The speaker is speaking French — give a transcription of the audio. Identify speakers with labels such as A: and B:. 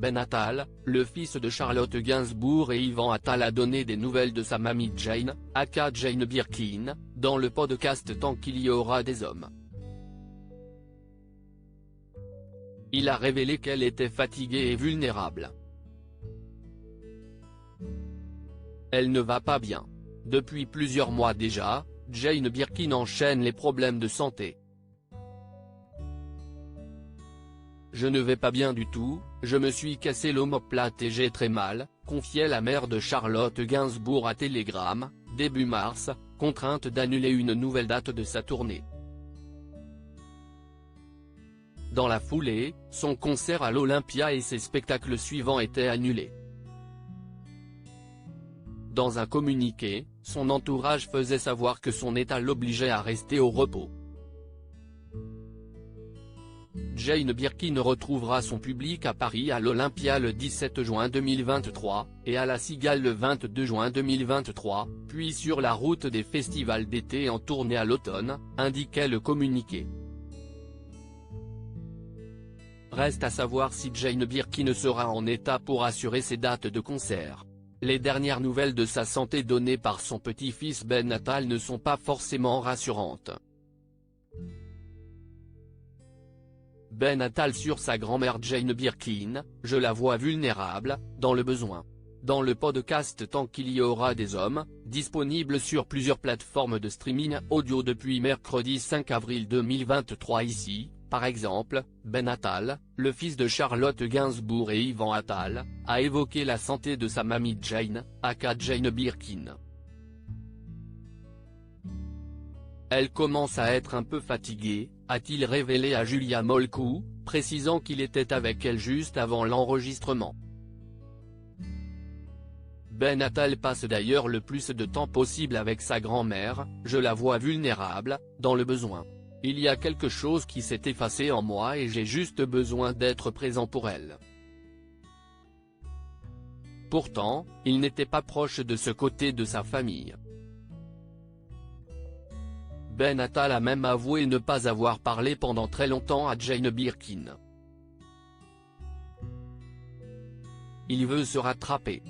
A: Ben Attal, le fils de Charlotte Gainsbourg et Yvan Attal a donné des nouvelles de sa mamie Jane, aka Jane Birkin, dans le podcast Tant qu'il y aura des hommes. Il a révélé qu'elle était fatiguée et vulnérable. Elle ne va pas bien. Depuis plusieurs mois déjà, Jane Birkin enchaîne les problèmes de santé. Je ne vais pas bien du tout, je me suis cassé l'omoplate et j'ai très mal, confiait la mère de Charlotte Gainsbourg à Telegram, début mars, contrainte d'annuler une nouvelle date de sa tournée. Dans la foulée, son concert à l'Olympia et ses spectacles suivants étaient annulés. Dans un communiqué, son entourage faisait savoir que son état l'obligeait à rester au repos. Jane Birkin retrouvera son public à Paris à l'Olympia le 17 juin 2023, et à la Cigale le 22 juin 2023, puis sur la route des festivals d'été en tournée à l'automne, indiquait le communiqué. Reste à savoir si Jane Birkin sera en état pour assurer ses dates de concert. Les dernières nouvelles de sa santé données par son petit-fils Ben Attal ne sont pas forcément rassurantes. Ben Attal sur sa grand-mère Jane Birkin, je la vois vulnérable, dans le besoin. Dans le podcast Tant qu'il y aura des hommes, disponible sur plusieurs plateformes de streaming audio depuis mercredi 5 avril 2023 ici, par exemple, Ben Attal, le fils de Charlotte Gainsbourg et Yvan Attal, a évoqué la santé de sa mamie Jane, aka Jane Birkin. Elle commence à être un peu fatiguée, a-t-il révélé à Julia Molcou, précisant qu'il était avec elle juste avant l'enregistrement. Ben Attal passe d'ailleurs le plus de temps possible avec sa grand-mère, je la vois vulnérable, dans le besoin. Il y a quelque chose qui s'est effacé en moi et j'ai juste besoin d'être présent pour elle. Pourtant, il n'était pas proche de ce côté de sa famille. Ben Attal a même avoué ne pas avoir parlé pendant très longtemps à Jane Birkin. Il veut se rattraper.